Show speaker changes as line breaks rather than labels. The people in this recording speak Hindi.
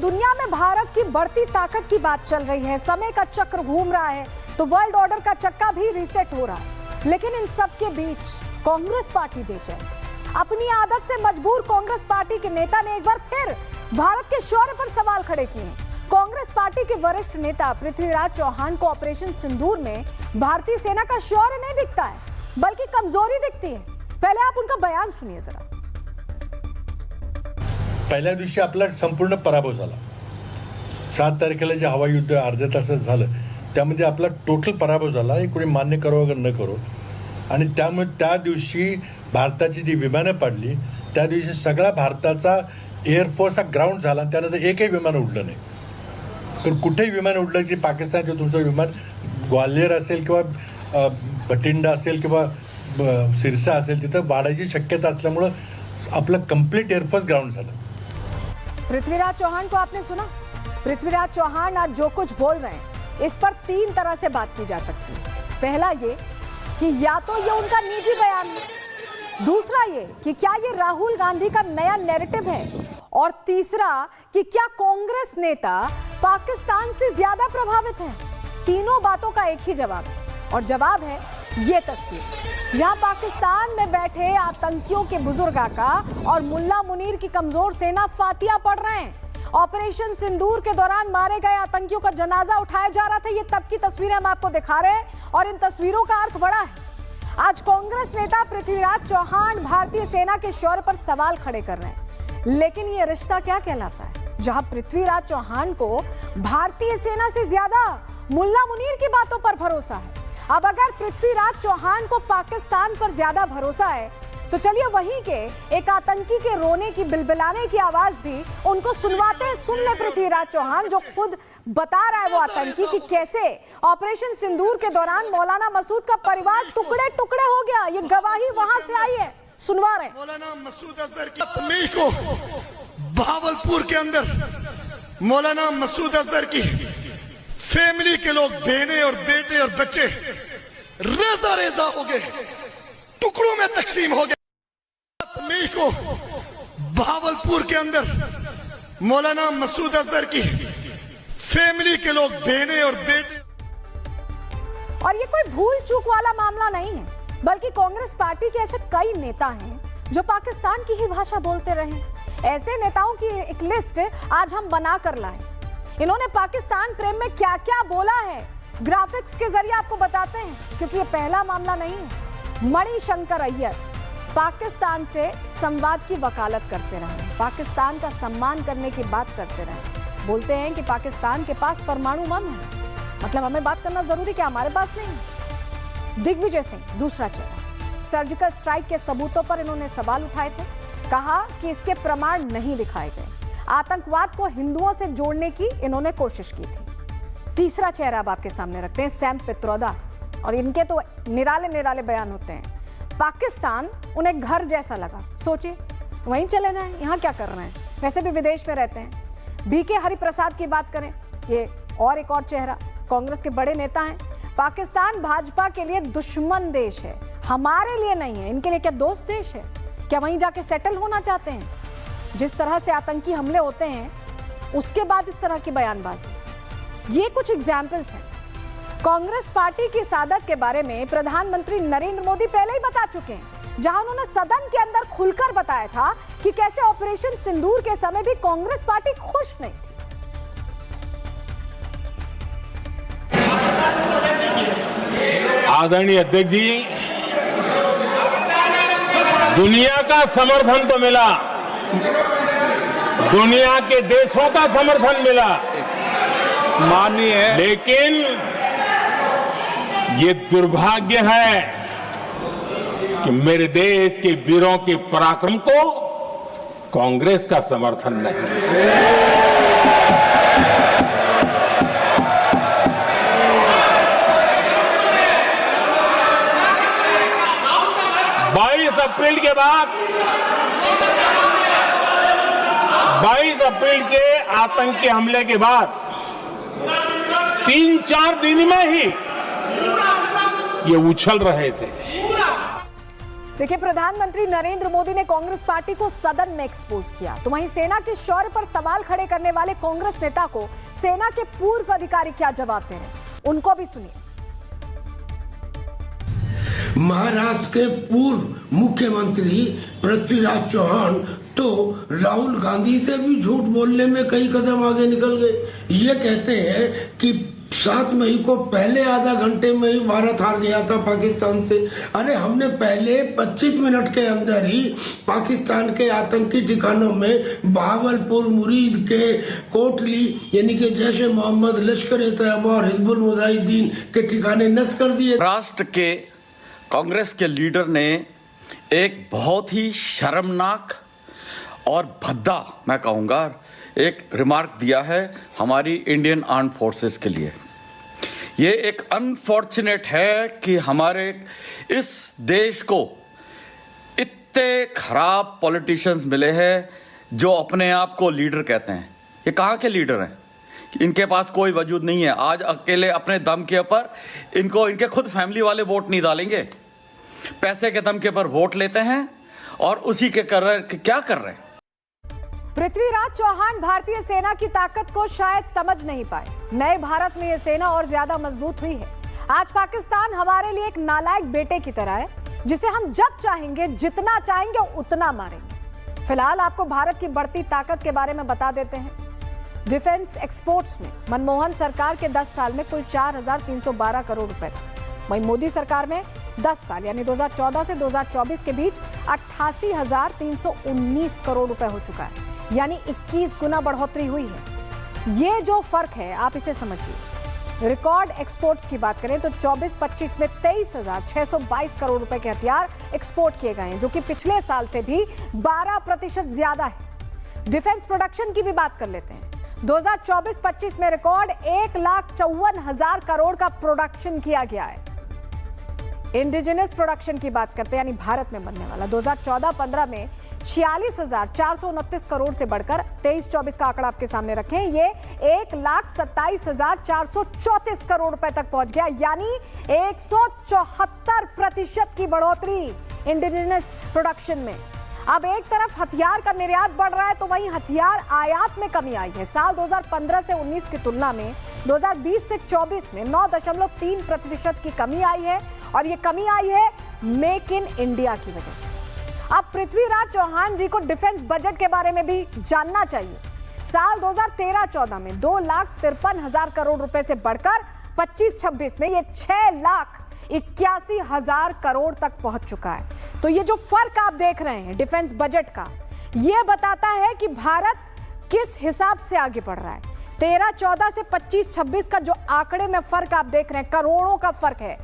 दुनिया में भारत की बढ़ती ताकत की बात चल रही है, समय का चक्र घूम रहा है, तो वर्ल्ड ऑर्डर का चक्का भी रीसेट हो रहा है। लेकिन इन सब के बीच कांग्रेस पार्टी बेचैन। अपनी आदत से मजबूर कांग्रेस पार्टी के नेता ने एक बार फिर भारत के शौर्य पर सवाल खड़े किए हैं। कांग्रेस पार्टी के वरिष्ठ नेता पृथ्वीराज चौहान को ऑपरेशन सिंदूर में भारतीय सेना का शौर्य नहीं दिखता है, बल्कि कमजोरी दिखती है। पहले आप उनका बयान सुनिए जरा।
पहिल्या दिवशी आपला संपूर्ण पराभव झाला। 7 तारखेला जे हवाई युद्ध अर्ध्या तासात झालं त्यामध्ये आपला टोटल पराभव झाला, हे कोणी मान्य करो अगर न करो। आणि त्यामुळे त्या दिवशी भारताची जी विमानं पडली त्या दिवशी सगळा भारताचा एअरफोर्स हा ग्राउंड झाला, त्यानंतर एकही विमान उडलं नाही। तर कुठेही विमान उडलं की पाकिस्तानचं तुमचं विमान ग्वाल्हेर असेल किंवा भटिंडा असेल किंवा सिरसा असेल तिथं वाढायची शक्यता असल्यामुळं आपलं कंप्लीट एअरफोर्स ग्राउंड झालं।
पृथ्वीराज चौहान को आपने सुना। पृथ्वीराज चौहान आज जो कुछ बोल रहे हैं इस पर 3 तरह से बात की जा सकती है। पहला ये कि या तो ये उनका निजी बयान है, दूसरा ये कि क्या ये राहुल गांधी का नया नैरेटिव है, और तीसरा कि क्या कांग्रेस नेता पाकिस्तान से ज्यादा प्रभावित हैं। तीनों बातों का एक ही जवाब है, और जवाब है ये तस्वीर, जहां पाकिस्तान में बैठे आतंकियों के बुजुर्ग आका और मुल्ला मुनीर की कमजोर सेना फातिया पढ़ रहे हैं। ऑपरेशन सिंदूर के दौरान मारे गए आतंकियों का जनाजा उठाया जा रहा था। ये तब की तस्वीरें हम आपको दिखा रहे हैं, और इन तस्वीरों का अर्थ बड़ा है। आज कांग्रेस नेता पृथ्वीराज चौहान भारतीय सेना के शौर्य पर सवाल खड़े कर रहे हैं, लेकिन ये रिश्ता क्या कहलाता है, जहां पृथ्वीराज चौहान को भारतीय सेना से ज्यादा मुल्ला मुनीर की बातों पर भरोसा है। अब अगर पृथ्वीराज चौहान को पाकिस्तान पर ज्यादा भरोसा है, तो चलिए वहीं के एक आतंकी के रोने की, बिलबिलाने की आवाज भी उनको सुनवाते हैं। सुन ले पृथ्वीराज चौहान जो खुद बता रहा है वो आतंकी कि कैसे ऑपरेशन सिंदूर के दौरान मौलाना मसूद का परिवार टुकड़े टुकड़े हो गया। ये गवाही वहां से आई है, सुनवा रहे।
मौलाना मसूद अजहर की मई को भावलपुर के अंदर मौलाना मसूद अजहर की फैमिली के लोग, बहनें और बेटे और बच्चे रेजा रेजा हो गए, टुकड़ों में तकसीम हो गए। मई को भावलपुर के अंदर मौलाना मसूद अजहर की फैमिली के लोग, बहनें और बेटे।
और ये कोई भूल चूक वाला मामला नहीं है, बल्कि कांग्रेस पार्टी के ऐसे कई नेता हैं जो पाकिस्तान की ही भाषा बोलते रहे। ऐसे नेताओं की एक लिस्ट आज हम बना कर लाए। इन्होंने पाकिस्तान प्रेम में क्या क्या बोला है ग्राफिक्स के जरिए आपको बताते हैं, क्योंकि ये पहला मामला नहीं है। मणिशंकर अय्यर पाकिस्तान से संवाद की वकालत करते रहे, पाकिस्तान का सम्मान करने की बात करते रहे। बोलते हैं कि पाकिस्तान के पास परमाणु बम है, मतलब हमें बात करना जरूरी क्या, हमारे पास नहीं। दिग्विजय सिंह दूसरा चेहरा, सर्जिकल स्ट्राइक के सबूतों पर इन्होंने सवाल उठाए थे, कहा कि इसके प्रमाण नहीं दिखाए गए। आतंकवाद को हिंदुओं से जोड़ने की इन्होंने कोशिश की थी। तीसरा चेहरा अब आपके सामने रखते हैं सैम पित्रोदा, और इनके तो निराले निराले बयान होते हैं। पाकिस्तान उन्हें घर जैसा लगा, सोचिए वहीं चले जाएं, यहाँ क्या कर रहे हैं, वैसे भी विदेश में रहते हैं। बीके हरिप्रसाद की बात करें, ये और एक और चेहरा, कांग्रेस के बड़े नेता हैं। पाकिस्तान भाजपा के लिए दुश्मन देश है, हमारे लिए नहीं है। इनके लिए क्या दोस्त देश है? क्या वहीं जाके सेटल होना चाहते हैं? जिस तरह से आतंकी हमले होते हैं उसके बाद इस तरह की बयानबाजी, ये कुछ एग्जाम्पल्स हैं। कांग्रेस पार्टी की सादत के बारे में प्रधानमंत्री नरेंद्र मोदी पहले ही बता चुके हैं, जहां उन्होंने सदन के अंदर खुलकर बताया था कि कैसे ऑपरेशन सिंदूर के समय भी कांग्रेस पार्टी खुश नहीं थी।
आदरणीय अध्यक्ष जी, दुनिया का समर्थन तो मिला, दुनिया के देशों का समर्थन मिला,
माननीय है,
लेकिन ये दुर्भाग्य है कि मेरे देश के वीरों के पराक्रम को कांग्रेस का समर्थन नहीं। 22 अप्रैल के बाद 22 अप्रैल के आतंकी हमले के बाद 3-4 दिन में ही ये उछल रहे थे।
देखिए, प्रधानमंत्री नरेंद्र मोदी ने कांग्रेस पार्टी को सदन में एक्सपोज किया, तो वहीं सेना के शौर्य पर सवाल खड़े करने वाले कांग्रेस नेता को सेना के पूर्व अधिकारी क्या जवाब दे रहे हैं, उनको भी सुनिए।
महाराष्ट्र के पूर्व मुख्यमंत्री पृथ्वीराज चौहान तो राहुल गांधी से भी झूठ बोलने में कई कदम आगे निकल गए। ये कहते हैं कि 7 मई को पहले आधा घंटे में ही भारत हार गया था पाकिस्तान से। अरे हमने पहले 25 मिनट के अंदर ही पाकिस्तान के आतंकी ठिकानों में बहावलपुर, मुरीद के, कोटली यानी कि जैश ए मोहम्मद, लश्कर-ए-तैयबा और हिजबुल मुजाहिदीन के ठिकाने नष्ट कर दिए।
राष्ट्र के कांग्रेस के लीडर ने एक बहुत ही शर्मनाक और भद्दा, मैं कहूँगा, एक रिमार्क दिया है हमारी इंडियन आर्म फोर्सेस के लिए। ये एक अनफॉर्चुनेट है कि हमारे इस देश को इतने खराब पॉलिटिशियंस मिले हैं जो अपने आप को लीडर कहते हैं। ये कहाँ के लीडर हैं? इनके पास कोई वजूद नहीं है। आज अकेले अपने दम के ऊपर इनको इनके खुद फैमिली वाले वोट नहीं डालेंगे, पैसे के दम के ऊपर वोट लेते हैं और उसी के क्या कर रहे हैं।
पृथ्वीराज चौहान भारतीय सेना की ताकत को शायद समझ नहीं पाए। नए भारत में यह सेना और ज्यादा मजबूत हुई है। आज पाकिस्तान हमारे लिए एक नालायक बेटे की तरह है, जिसे हम जब चाहेंगे, जितना चाहेंगे उतना मारेंगे। फिलहाल आपको भारत की बढ़ती ताकत के बारे में बता देते हैं। डिफेंस एक्सपोर्ट्स में मनमोहन सरकार के 10 साल में कुल 4,312 करोड़ रुपए था। वहीं मोदी सरकार में 10 साल यानी 2014 से 2024 के बीच 88,319 करोड़ रुपए हो चुका है, यानी 21 गुना बढ़ोतरी हुई है। ये जो फर्क है आप इसे समझिए। रिकॉर्ड एक्सपोर्ट्स की बात करें तो 24-25 में 23,622 करोड़ रुपए के हथियार एक्सपोर्ट किए गए हैं, जो कि पिछले साल से भी 12% ज्यादा है। डिफेंस प्रोडक्शन की भी बात कर लेते हैं। 2024-25 में रिकॉर्ड 1,54,000 करोड़ का प्रोडक्शन किया गया है। इंडिजिनस प्रोडक्शन की बात करते हैं, यानी भारत में बनने वाला, 2014-15 में 46,429 करोड़ से बढ़कर 23-24 का आंकड़ा आपके सामने रखें, ये 1,27,434 करोड़ रुपए तक पहुंच गया, यानी 174% की बढ़ोतरी इंडिजिनस प्रोडक्शन में। अब एक तरफ हथियार का निर्यात बढ़ रहा है, तो वहीं हथियार आयात में कमी आई है। साल 2015 से 19 की तुलना में 2020 से 24 में 9.3% की कमी आई है, और ये कमी आई है मेक इन इंडिया की वजह से। अब पृथ्वीराज चौहान जी को डिफेंस बजट के बारे में भी जानना चाहिए। साल 2013-14 में 2,53,000 करोड़ रुपए से बढ़कर 25-26 में ये 6,81,000 करोड़ तक पहुंच चुका है। तो ये जो फर्क आप देख रहे हैं डिफेंस बजट का, ये बताता है कि भारत किस हिसाब से आगे बढ़ रहा है। 13-14 से 25-26 का जो आंकड़े में फर्क आप देख रहे हैं, करोड़ों का फर्क है,